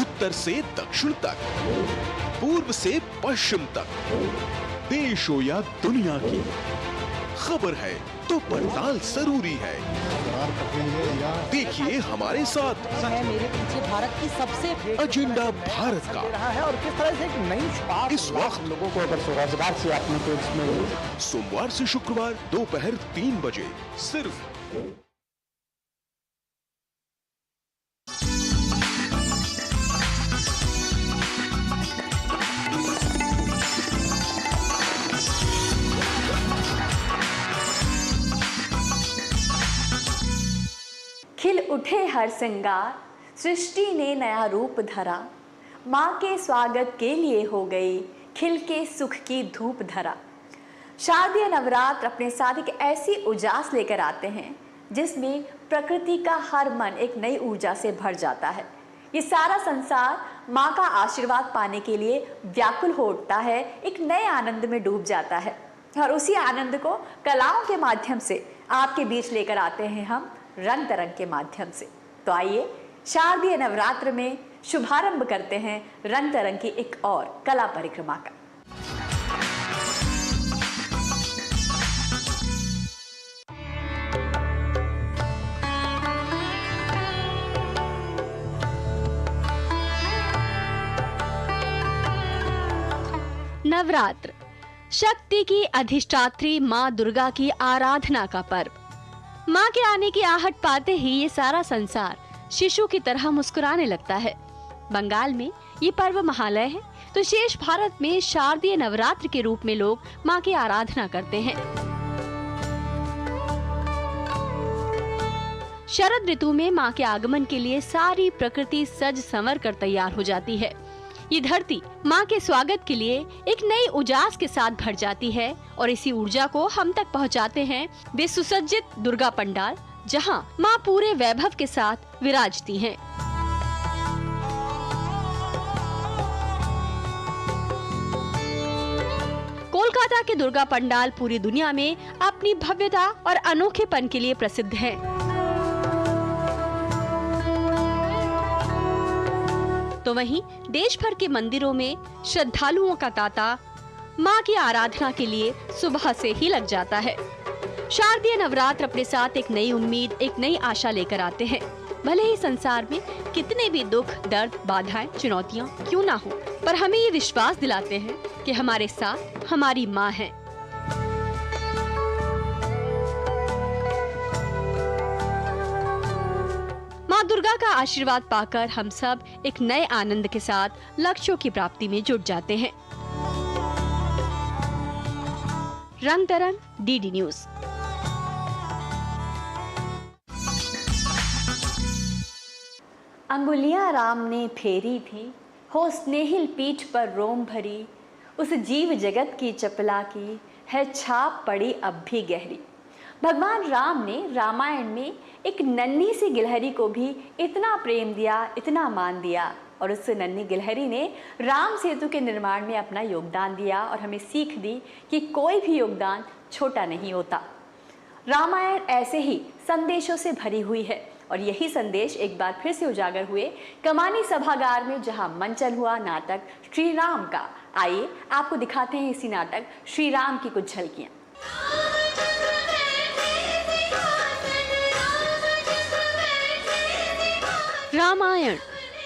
उत्तर से दक्षिण तक, पूर्व से पश्चिम तक, देश हो या दुनिया की खबर है तो पड़ताल जरूरी है। देखिए हमारे साथ मेरे पीछे भारत की सबसे एजेंडा भारत का रहा है और किस तरह से एक नई शुरुआत इस वक्त लोगों को अगर स्वरोजगार से आपने तो इसमें सोमवार से शुक्रवार दोपहर 3 बजे सिर्फ खिल उठे हर श्रृंगार, सृष्टि ने नया रूप धरा, माँ के स्वागत के लिए हो गई खिल के सुख की धूप धरा। शारदीय नवरात्र अपने साथ एक ऐसी उजास लेकर आते हैं जिसमें प्रकृति का हर मन एक नई ऊर्जा से भर जाता है। ये सारा संसार माँ का आशीर्वाद पाने के लिए व्याकुल हो उठता है, एक नए आनंद में डूब जाता है और उसी आनंद को कलाओं के माध्यम से आपके बीच लेकर आते हैं हम रंग तरंग के माध्यम से। तो आइए शारदीय नवरात्र में शुभारंभ करते हैं रंग तरंग की एक और कला परिक्रमा का। नवरात्र शक्ति की अधिष्ठात्री माँ दुर्गा की आराधना का पर्व। माँ के आने की आहट पाते ही ये सारा संसार शिशु की तरह मुस्कुराने लगता है। बंगाल में ये पर्व महालय है तो शेष भारत में शारदीय नवरात्र के रूप में लोग माँ की आराधना करते हैं। शरद ऋतु में माँ के आगमन के लिए सारी प्रकृति सज संवर कर तैयार हो जाती है। ये धरती माँ के स्वागत के लिए एक नई उजास के साथ भर जाती है और इसी ऊर्जा को हम तक पहुँचाते हैं वे सुसज्जित दुर्गा पंडाल, जहाँ माँ पूरे वैभव के साथ विराजती हैं। कोलकाता के दुर्गा पंडाल पूरी दुनिया में अपनी भव्यता और अनोखेपन के लिए प्रसिद्ध है। तो वहीं देश भर के मंदिरों में श्रद्धालुओं का तांता मां की आराधना के लिए सुबह से ही लग जाता है। शारदीय नवरात्र अपने साथ एक नई उम्मीद, एक नई आशा लेकर आते हैं। भले ही संसार में कितने भी दुख, दर्द, बाधाएं, चुनौतियां क्यों ना हो, पर हमें ये विश्वास दिलाते हैं कि हमारे साथ हमारी माँ है। माँ दुर्गा का आशीर्वाद पाकर हम सब एक नए आनंद के साथ लक्ष्यों की प्राप्ति में जुट जाते हैं। रंग तरंग, डीडी न्यूज। अंगुलियां राम ने फेरी थी, हो स्नेहिल पीठ पर रोम भरी, उस जीव जगत की चपला की है छाप पड़ी अब भी गहरी। भगवान राम ने रामायण में एक नन्ही सी गिलहरी को भी इतना प्रेम दिया, इतना मान दिया और उस नन्ही गिलहरी ने राम सेतु के निर्माण में अपना योगदान दिया और हमें सीख दी कि कोई भी योगदान छोटा नहीं होता। रामायण ऐसे ही संदेशों से भरी हुई है और यही संदेश एक बार फिर से उजागर हुए कमानी सभागार में, जहां मंचन हुआ नाटक श्री राम का। आइए आपको दिखाते हैं इसी नाटक श्री राम की कुछ झलकियां। रामायण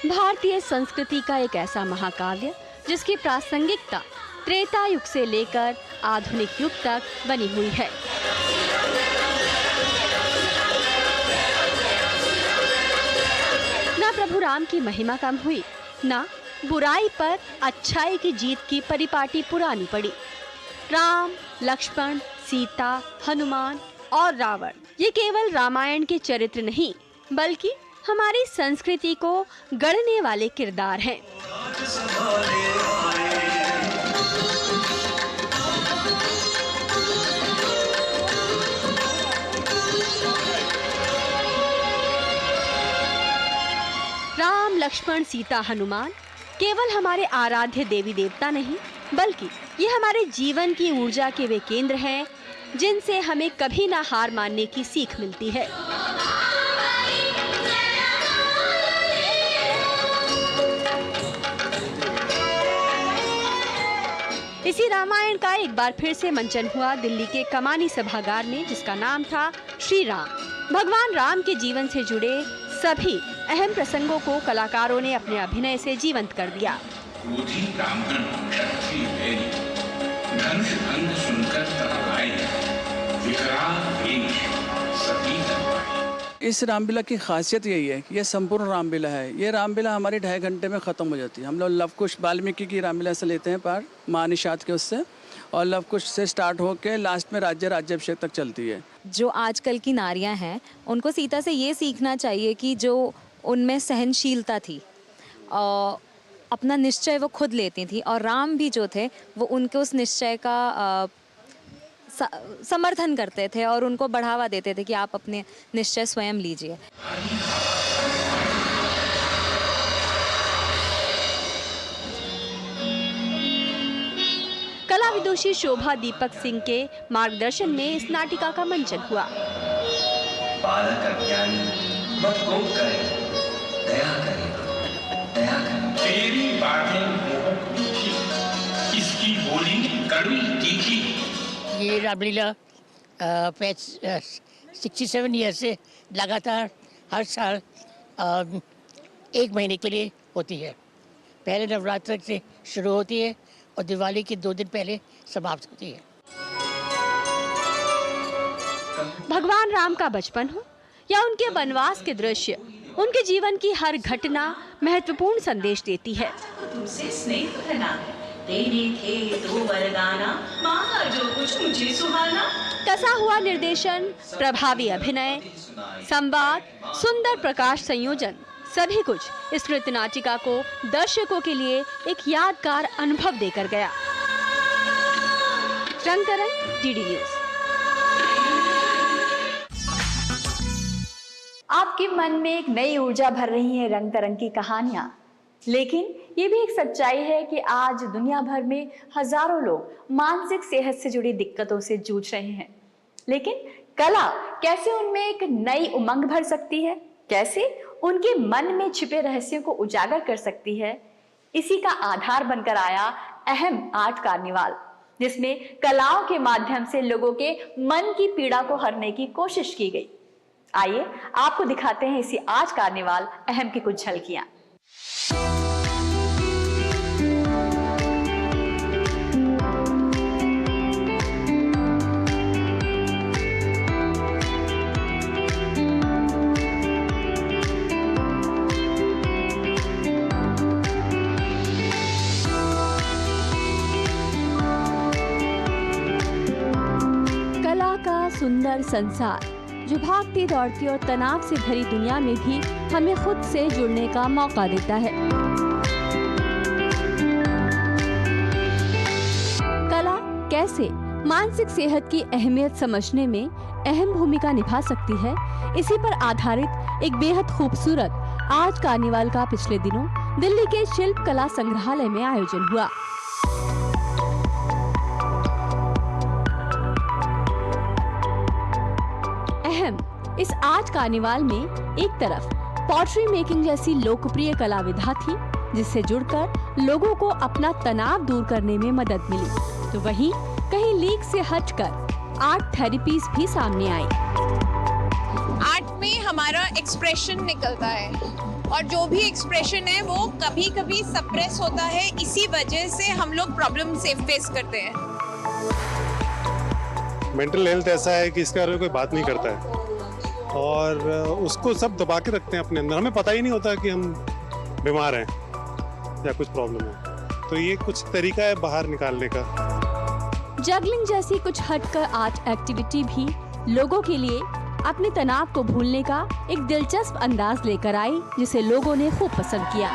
भारतीय संस्कृति का एक ऐसा महाकाव्य जिसकी प्रासंगिकता त्रेता युग से लेकर आधुनिक युग तक बनी हुई है। न प्रभु राम की महिमा कम हुई, न बुराई पर अच्छाई की जीत की परिपाटी पुरानी पड़ी। राम, लक्ष्मण, सीता, हनुमान और रावण ये केवल रामायण के चरित्र नहीं बल्कि हमारी संस्कृति को गढ़ने वाले किरदार हैं। राम, लक्ष्मण, सीता, हनुमान केवल हमारे आराध्य देवी देवता नहीं बल्कि ये हमारे जीवन की ऊर्जा के वे केंद्र हैं जिनसे हमें कभी ना हार मानने की सीख मिलती है। इसी रामायण का एक बार फिर से मंचन हुआ दिल्ली के कमानी सभागार में, जिसका नाम था श्री राम। भगवान राम के जीवन से जुड़े सभी अहम प्रसंगों को कलाकारों ने अपने अभिनय से जीवंत कर दिया। इस रामलीला की खासियत यही है कि यह संपूर्ण रामलीला है। ये रामलीला हमारी 2.5 घंटे में ख़त्म हो जाती है। हम लोग लवकुश वाल्मीकि की रामलीला से लेते हैं पार महानिषाद के उससे, और लवकुश से स्टार्ट होकर लास्ट में राज्याभिषेक तक चलती है। जो आजकल की नारियां हैं उनको सीता से ये सीखना चाहिए कि जो उनमें सहनशीलता थी और अपना निश्चय वो खुद लेती थी, और राम भी जो थे वो उनके उस निश्चय का समर्थन करते थे और उनको बढ़ावा देते थे कि आप अपने निश्चय स्वयं लीजिए। कला विदुषी शोभा दीपक सिंह के मार्गदर्शन में इस नाटिका का मंचन हुआ। बालक अज्ञानी मत कोप करे, दया करे, दया करे। तेरी बातें मोहक मीठी, इसकी बोली कड़वी तीखी। ये रामलीला 67 ईयर से लगातार हर साल 1 महीने के लिए होती है। पहले नवरात्र से शुरू होती है और दिवाली के 2 दिन पहले समाप्त होती है। भगवान राम का बचपन हो या उनके वनवास के दृश्य, उनके जीवन की हर घटना महत्वपूर्ण संदेश देती है। तुमसे स्नेह करना है, तेरे थे तो वरदाना, मांगा जो कुछ मुझे सुहाना। कसा हुआ निर्देशन, प्रभावी अभिनय, संवाद, सुंदर प्रकाश संयोजन, सभी कुछ इस नृत्य नाटिका को दर्शकों के लिए एक यादगार अनुभव देकर गया। रंग तरंग, डीडी न्यूज। आपके मन में एक नई ऊर्जा भर रही है रंग तरंग की कहानियां, लेकिन ये भी एक सच्चाई है कि आज दुनिया भर में हजारों लोग मानसिक सेहत से जुड़ी दिक्कतों से जूझ रहे हैं। लेकिन कला कैसे उनमें एक नई उमंग भर सकती है, कैसे उनके मन में छिपे रहस्यों को उजागर कर सकती है, इसी का आधार बनकर आया अहम आर्ट कार्निवाल, जिसमें कलाओं के माध्यम से लोगों के मन की पीड़ा को हरने की कोशिश की गई। आइए आपको दिखाते हैं इसी आर्ट कार्निवाल अहम की कुछ झलकियां। कला का सुंदर संसार जो भागती दौड़ती और तनाव से भरी दुनिया में भी हमें खुद से जुड़ने का मौका देता है। कला कैसे मानसिक सेहत की अहमियत समझने में अहम भूमिका निभा सकती है, इसी पर आधारित एक बेहद खूबसूरत आर्ट कार्निवाल का पिछले दिनों दिल्ली के शिल्प कला संग्रहालय में आयोजन हुआ। इस आर्ट कार्निवाल में एक तरफ पॉटरी मेकिंग जैसी लोकप्रिय कला विधा थी, जिससे जुड़कर लोगों को अपना तनाव दूर करने में मदद मिली, तो वहीं कहीं लीक से हटकर आर्ट थेरेपीज भी सामने आई। आर्ट में हमारा एक्सप्रेशन निकलता है और जो भी एक्सप्रेशन है वो कभी कभी सप्रेस होता है, इसी वजह से हम लोग प्रॉब्लम से फेस करते हैं। मेंटल हेल्थ ऐसा है कि इसके बारे में कोई बात नहीं करता है और उसको सब दबा के रखते हैं अपने अंदर। हमें पता ही नहीं होता कि हम बीमार हैं या कुछ प्रॉब्लम है, तो ये कुछ तरीका है बाहर निकालने का। जगलिंग जैसी कुछ हटकर आर्ट एक्टिविटी भी लोगों के लिए अपने तनाव को भूलने का एक दिलचस्प अंदाज लेकर आई, जिसे लोगों ने खूब पसंद किया।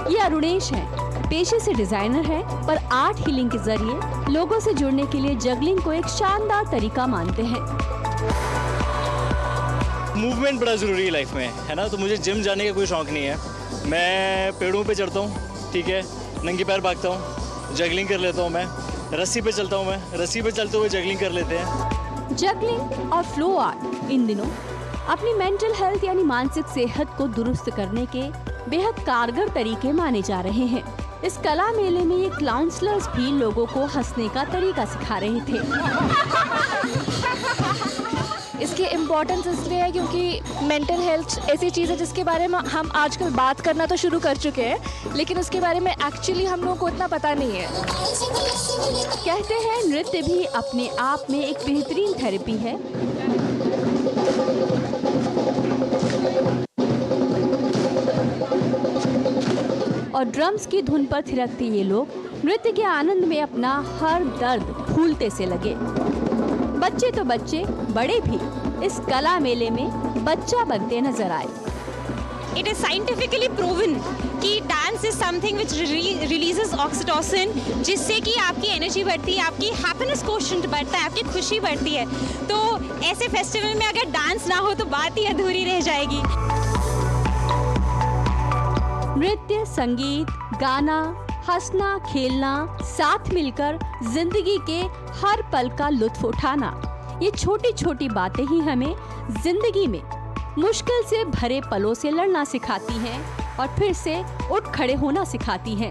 ये अरुणेश है, पेशे से डिजाइनर है, पर आर्ट हीलिंग के जरिए लोगों से जुड़ने के लिए जगलिंग को एक शानदार तरीका मानते हैं। मूवमेंट बड़ा जरूरी है लाइफ में, है ना। तो मुझे जिम जाने का कोई शौक नहीं है। मैं पेड़ों पे चढ़ता हूँ, ठीक है, नंगे पैर भागता हूँ, जगलिंग कर लेता हूँ। मैं रस्सी पे चलता हूँ, मैं रस्सी पे चलते हुए जगलिंग कर लेते हैं। जगलिंग और फ्लो आर्ट इन दिनों अपनी मेंटल हेल्थ यानी मानसिक सेहत को दुरुस्त करने के बेहद कारगर तरीके माने जा रहे हैं। इस कला मेले में ये काउंसलर्स भी लोगों को हंसने का तरीका सिखा रहे थे। इसकी इम्पोर्टेंस इसलिए है क्योंकि मेंटल हेल्थ ऐसी चीज़ है जिसके बारे में हम आजकल बात करना तो शुरू कर चुके हैं, लेकिन उसके बारे में एक्चुअली हम लोगों को इतना पता नहीं है। कहते हैं नृत्य भी अपने आप में एक बेहतरीन थेरेपी है। और ड्रम्स की धुन पर थिरकते ये लोग नृत्य के आनंद में अपना हर दर्द भूलते से लगे। बच्चे तो बच्चे, बड़े भी इस कला मेले में बच्चा बनते नजर आए। It is scientifically proven कि dance is something which releases oxytocin, जिससे कि आपकी एनर्जी बढ़ती है, आपकी हैप्पीनेस कोशेंट बढ़ता है, आपकी खुशी बढ़ती है। तो ऐसे फेस्टिवल में अगर डांस ना हो तो बात ही अधूरी रह जाएगी। नृत्य, संगीत, गाना, हंसना, खेलना, साथ मिलकर जिंदगी के हर पल का लुत्फ उठाना, ये छोटी छोटी बातें ही हमें जिंदगी में मुश्किल से भरे पलों से लड़ना सिखाती हैं और फिर से उठ खड़े होना सिखाती हैं।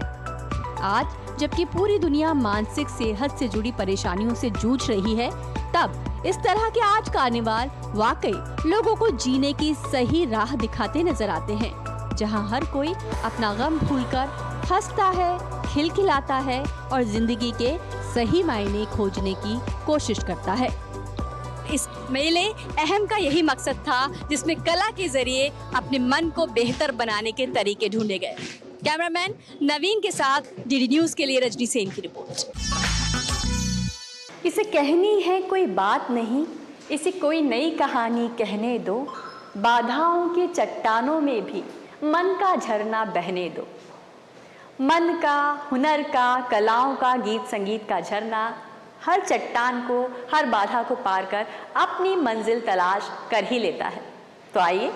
आज जबकि पूरी दुनिया मानसिक सेहत से जुड़ी परेशानियों से जूझ रही है, तब इस तरह के आज कार्निवाल वाकई लोगों को जीने की सही राह दिखाते नजर आते हैं, जहां हर कोई अपना गम भूलकर हंसता है, खिलखिलाता है और जिंदगी के सही मायने खोजने की कोशिश करता है। इस मेले अहम का यही मकसद था, जिसमें कला के जरिए अपने मन को बेहतर बनाने के तरीके ढूंढे गए। कैमरामैन नवीन के साथ डीडी न्यूज़ के लिए रजनी सेन की रिपोर्ट। इसे कहनी है कोई बात नहीं, इसे कोई नई कहानी कहने दो, बाधाओं की चट्टानों में भी मन का झरना बहने दो। मन का, हुनर का, कलाओं का, गीत संगीत का झरना हर चट्टान को, हर बाधा को पार कर अपनी मंजिल तलाश कर ही लेता है। तो आइए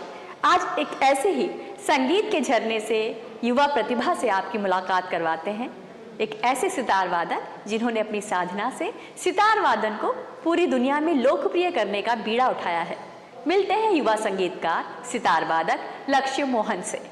आज एक ऐसे ही संगीत के झरने से, युवा प्रतिभा से आपकी मुलाकात करवाते हैं। एक ऐसे सितार वादक जिन्होंने अपनी साधना से सितार वादन को पूरी दुनिया में लोकप्रिय करने का बीड़ा उठाया है। मिलते हैं युवा संगीतकार सितार वादक लक्ष्य मोहन से।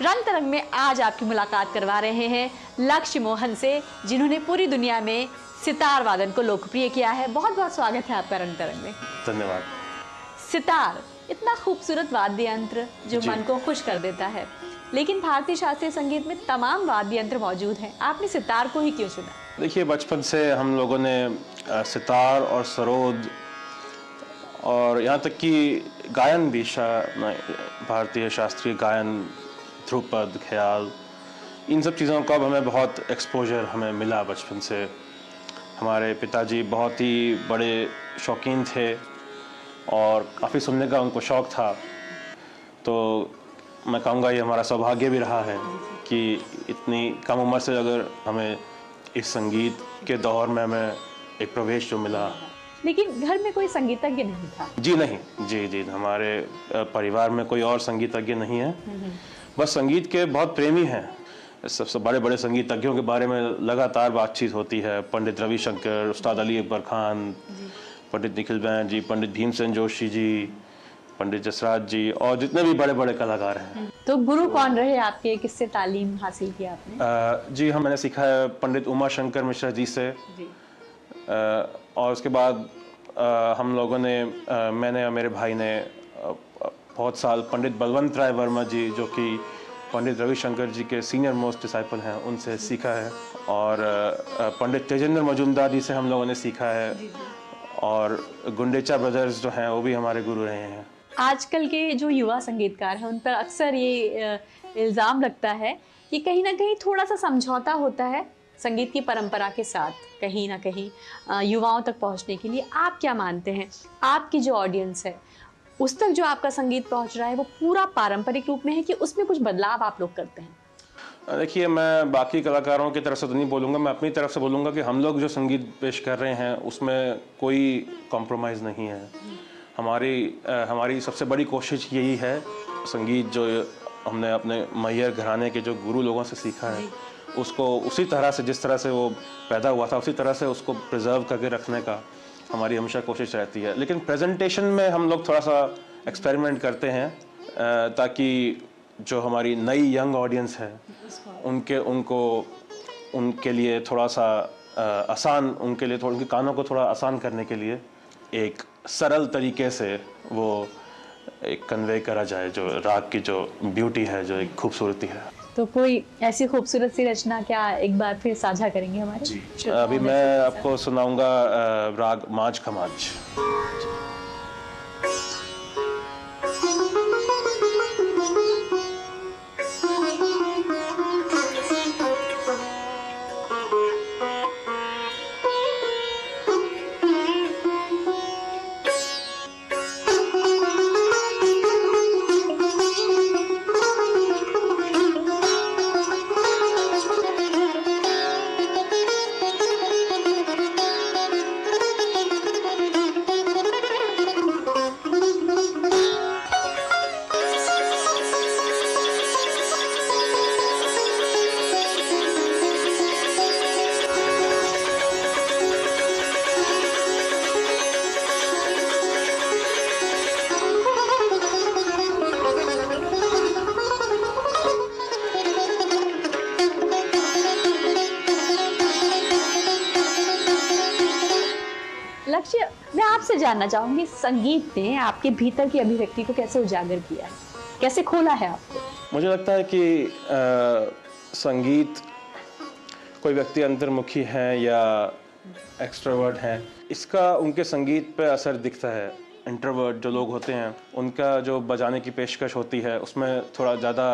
रंग तरंग में आज आपकी मुलाकात करवा रहे हैं लक्ष्य मोहन से, जिन्होंने पूरी दुनिया में सितार वादन को लोकप्रिय किया है। बहुत बहुत स्वागत है आपका रंग तरंग में। धन्यवाद। सितार इतना खूबसूरत वाद्य यंत्र जो मन को खुश कर देता है, लेकिन भारतीय शास्त्रीय संगीत में तमाम वाद्य यंत्र मौजूद हैं, आपने सितार को ही क्यों चुना? देखिए, बचपन से हम लोगों ने सितार और सरोद और यहाँ तक कि गायन भी, भारतीय शास्त्रीय गायन, ध्रुपद, ख्याल, इन सब चीज़ों का अब हमें बहुत एक्सपोजर हमें मिला बचपन से। हमारे पिताजी बहुत ही बड़े शौकीन थे और काफ़ी सुनने का उनको शौक़ था। तो मैं कहूँगा ये हमारा सौभाग्य भी रहा है कि इतनी कम उम्र से अगर हमें इस संगीत के दौर में हमें एक प्रवेश जो मिला। लेकिन घर में कोई संगीतज्ञ नहीं था? जी नहीं, जी हमारे परिवार में कोई और संगीतज्ञ नहीं है, बस संगीत के बहुत प्रेमी हैं। सबसे बड़े बड़े संगीतज्ञों के बारे में लगातार बातचीत होती है। पंडित रविशंकर, उस्ताद अली अकबर खान, पंडित निखिल बैन जी, पंडित भीमसेन जोशी जी, पंडित जसराज जी और जितने भी बड़े बड़े कलाकार हैं। तो गुरु कौन रहे आपके, किससे तालीम हासिल की आपने? जी मैंने सीखा है पंडित उमा शंकर मिश्रा जी से जी। और उसके बाद हम लोगों ने, मैंने और मेरे भाई ने बहुत साल पंडित बलवंत राय वर्मा जी, जो कि पंडित रविशंकर जी के सीनियर मोस्ट डिसाइपल हैं, उनसे सीखा है। और पंडित तेजेंद्र मजूमदार जी से हम लोगों ने सीखा है। और गुंडेचा ब्रदर्स जो हैं वो भी हमारे गुरु रहे हैं। आजकल के जो युवा संगीतकार हैं उन पर अक्सर ये इल्ज़ाम लगता है कि कहीं ना कहीं थोड़ा सा समझौता होता है संगीत की परंपरा के साथ, कहीं ना कहीं युवाओं तक पहुंचने के लिए। आप क्या मानते हैं, आपकी जो ऑडियंस है उस तक जो आपका संगीत पहुंच रहा है वो पूरा पारंपरिक रूप में है कि उसमें कुछ बदलाव आप लोग करते हैं? देखिए, मैं बाकी कलाकारों की तरफ से तो नहीं बोलूँगा, मैं अपनी तरफ से बोलूँगा कि हम लोग जो संगीत पेश कर रहे हैं उसमें कोई कॉम्प्रोमाइज़ नहीं है। हमारी सबसे बड़ी कोशिश यही है, संगीत जो हमने अपने मैयर घराने के जो गुरु लोगों से सीखा है उसको उसी तरह से, जिस तरह से वो पैदा हुआ था उसी तरह से उसको प्रिजर्व करके रखने का हमारी हमेशा कोशिश रहती है। लेकिन प्रेजेंटेशन में हम लोग थोड़ा सा एक्सपेरिमेंट करते हैं ताकि जो हमारी नई यंग ऑडियंस है उनके लिए थोड़ा सा आसान, उनके लिए थोड़ा, उनके कानों को थोड़ा आसान करने के लिए एक सरल तरीके से वो एक कन्वे करा जाए, जो राग की जो ब्यूटी है, जो एक खूबसूरती है। तो कोई ऐसी खूबसूरत सी रचना क्या एक बार फिर साझा करेंगे हमारे? जी, अभी मैं आपको सुनाऊंगा राग माज खमाज। लक्ष्य, मैं आपसे जानना चाहूंगी, संगीत ने आपके भीतर की अभिव्यक्ति को कैसे उजागर किया है, कैसे खोला है आपको? मुझे लगता है कि संगीत, कोई व्यक्ति अंतर्मुखी है या एक्सट्रोवर्ट है, इसका उनके संगीत पे असर दिखता है। इंट्रोवर्ट जो लोग होते हैं उनका जो बजाने की पेशकश होती है उसमें थोड़ा ज़्यादा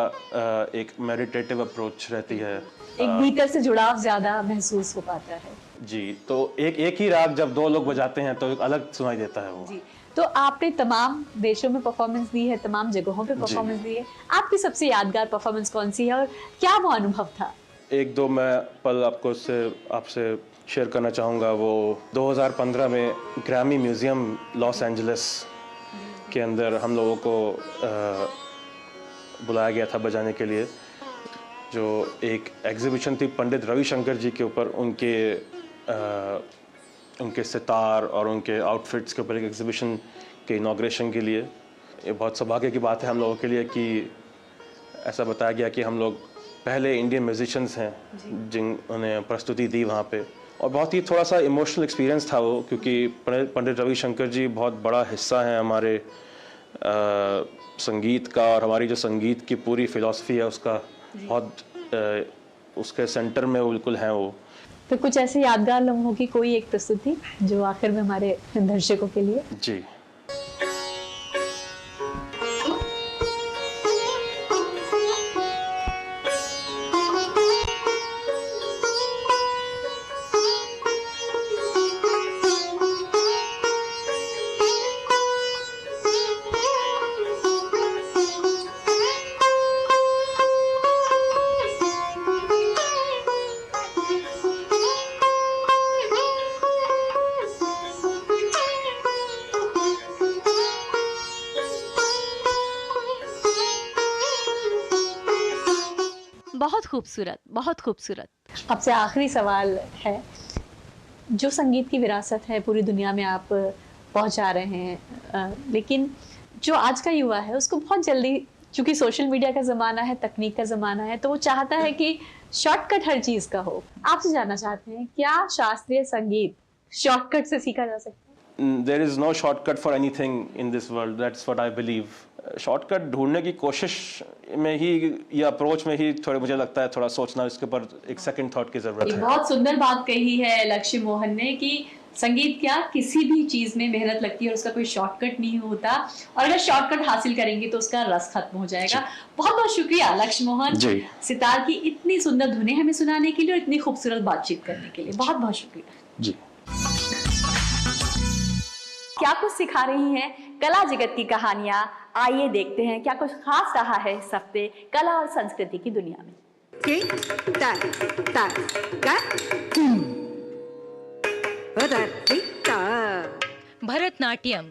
एक मेडिटेटिव अप्रोच रहती है, एक भीतर से जुड़ाव ज़्यादा महसूस हो पाता है। जी, तो एक ही राग जब दो लोग बजाते हैं तो एक अलग सुनाई देता है वो। जी, तो आपने तमाम देशों में परफॉर्मेंस दी है, तमाम जगहों पे परफॉर्मेंस दी है, आपकी सबसे यादगार परफॉर्मेंस कौन सी है और क्या वो अनुभव था? एक दो मैं पल आपसे शेयर करना चाहूँगा। वो 2015 में ग्रैमी म्यूज़ियम लॉस एंजलिस के अंदर हम लोगों को बुलाया गया था बजाने के लिए, जो एक एग्जीबिशन थी पंडित रविशंकर जी के ऊपर, उनके सितार और उनके आउटफिट्स के ऊपर एक एग्जीबिशन के इनॉग्रेशन के लिए। ये बहुत सौभाग्य की बात है हम लोगों के लिए कि ऐसा बताया गया कि हम लोग पहले इंडियन म्यूजिशियंस हैं जिन्होंने प्रस्तुति दी वहाँ पे, और बहुत ही थोड़ा सा इमोशनल एक्सपीरियंस था वो, क्योंकि पंडित रविशंकर जी बहुत बड़ा हिस्सा हैं हमारे संगीत का, और हमारी जो संगीत की पूरी फिलॉसफी है उसका बहुत उसके सेंटर में वो बिल्कुल हैं वो। तो कुछ ऐसे यादगार लम्हों की कोई एक प्रस्तुति जो आखिर में हमारे दर्शकों के लिए? जी, बहुत खूबसूरत, बहुत खूबसूरत। आपसे आखिरी सवाल है, जो संगीत की विरासत है पूरी दुनिया में आप पहुंचा रहे हैं, लेकिन जो आज का युवा है उसको बहुत जल्दी, चूंकि सोशल मीडिया का ज़माना है, तकनीक का ज़माना है, तो वो चाहता है कि शॉर्टकट हर चीज़ का हो। आपसे जानना चाहते हैं, क्या शास्त्रीय संगीत शॉर्टकट से सीखा जा सकता है? there is no shortcut for anything in this world. That's what I believe. Shortcut ढूंढने की कोशिश में ही या अप्रोच में ही थोड़ा मुझे लगता है थोड़ा सोचना, इसके ऊपर एक सेकंड थॉट की जरूरत है। बहुत सुंदर बात कही है लक्ष्य मोहन ने कि संगीत क्या किसी भी चीज में मेहनत लगती है और उसका कोई शॉर्टकट नहीं होता, और अगर शॉर्टकट हासिल करेंगे तो उसका रस खत्म हो जाएगा। बहुत बहुत शुक्रिया लक्ष्य मोहन सितार की इतनी सुंदर धुनें हमें सुनाने के लिए और इतनी खूबसूरत बातचीत करने के लिए। बहुत बहुत शुक्रिया जी। क्या कुछ सिखा रही हैं कला जगत की कहानियां, आइए देखते हैं क्या कुछ खास रहा है इस हफ्ते कला और संस्कृति की दुनिया में। भरतनाट्यम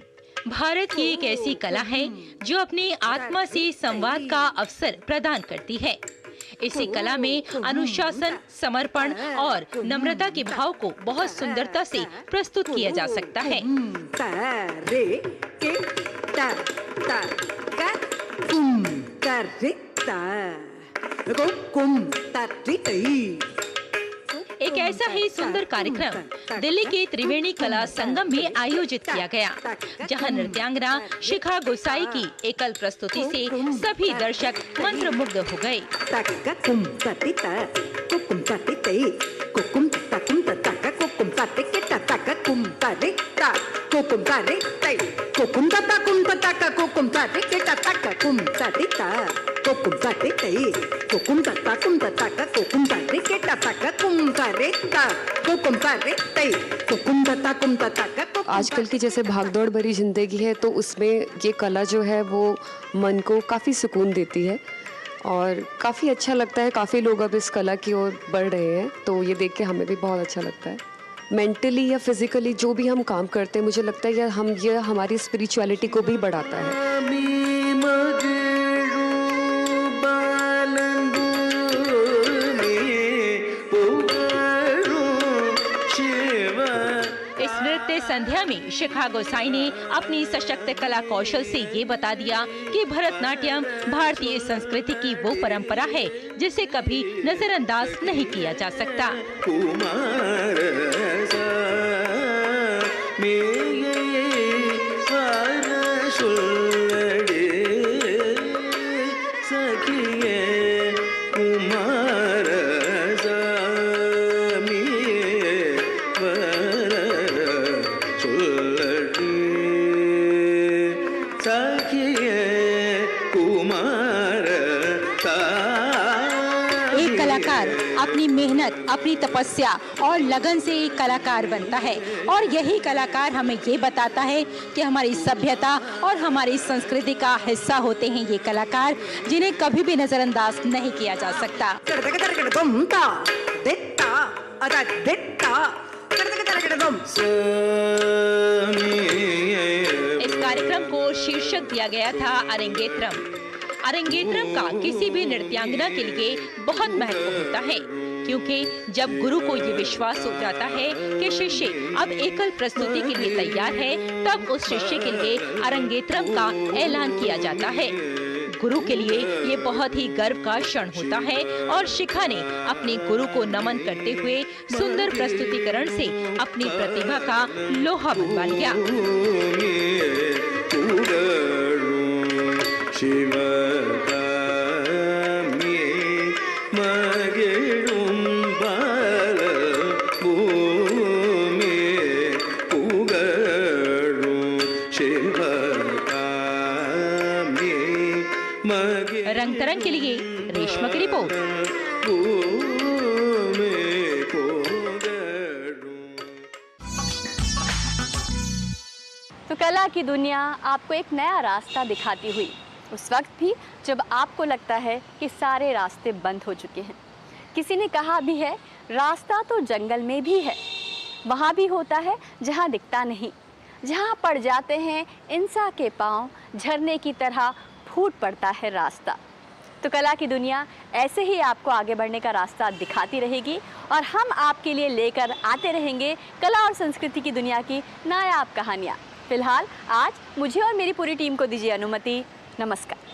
भारत की एक ऐसी कला है जो अपनी आत्मा से संवाद का अवसर प्रदान करती है। इसी कला में अनुशासन, समर्पण और नम्रता के भाव को बहुत सुंदरता से प्रस्तुत किया जा सकता है। एक ऐसा ही सुंदर कार्यक्रम दिल्ली के त्रिवेणी कला संगम में आयोजित किया गया, जहां नृत्यांगना शिखा गोसाई की एकल प्रस्तुति से सभी दर्शक मंत्रमुग्ध हो गए। आजकल की जैसे भागदौड़ भरी जिंदगी है तो उसमें ये कला जो है वो मन को काफ़ी सुकून देती है और काफ़ी अच्छा लगता है। काफ़ी लोग अब इस कला की ओर बढ़ रहे हैं तो ये देख के हमें भी बहुत अच्छा लगता है। मेंटली या फिजिकली जो भी हम काम करते हैं मुझे लगता है ये हमारी स्पिरिचुअलिटी को भी बढ़ाता है। नृत्य संध्या में शिखा गोसाई ने अपनी सशक्त कला कौशल से ये बता दिया कि भरतनाट्यम भारतीय संस्कृति की वो परंपरा है जिसे कभी नजरअंदाज नहीं किया जा सकता। एक कलाकार अपनी मेहनत, अपनी तपस्या और लगन से एक कलाकार बनता है और यही कलाकार हमें ये बताता है कि हमारी सभ्यता और हमारी संस्कृति का हिस्सा होते हैं ये कलाकार, जिन्हें कभी भी नजरअंदाज नहीं किया जा सकता। इस कार्यक्रम को शीर्षक दिया गया था अरंगेत्रम। अरंगेत्रम का किसी भी नृत्यांगना के लिए बहुत महत्व होता है, क्योंकि जब गुरु को ये विश्वास हो जाता है कि शिष्य अब एकल प्रस्तुति के लिए तैयार है, तब उस शिष्य के लिए अरंगेत्रम का ऐलान किया जाता है। गुरु के लिए ये बहुत ही गर्व का क्षण होता है और शिखा ने अपने गुरु को नमन करते हुए सुंदर प्रस्तुतिकरण से अपनी प्रतिभा का लोहा मनवा लिया। रंग तरंग के लिए रेशमा की रिपोर्ट। तो कला की दुनिया आपको एक नया रास्ता दिखाती हुई उस वक्त भी जब आपको लगता है कि सारे रास्ते बंद हो चुके हैं। किसी ने कहा भी है, रास्ता तो जंगल में भी है, वहाँ भी होता है जहाँ दिखता नहीं, जहाँ पड़ जाते हैं इंसान के पाँव, झरने की तरह फूट पड़ता है रास्ता। तो कला की दुनिया ऐसे ही आपको आगे बढ़ने का रास्ता दिखाती रहेगी और हम आपके लिए लेकर आते रहेंगे कला और संस्कृति की दुनिया की नायाब कहानियाँ। फिलहाल आज मुझे और मेरी पूरी टीम को दीजिए अनुमति। नमस्कार।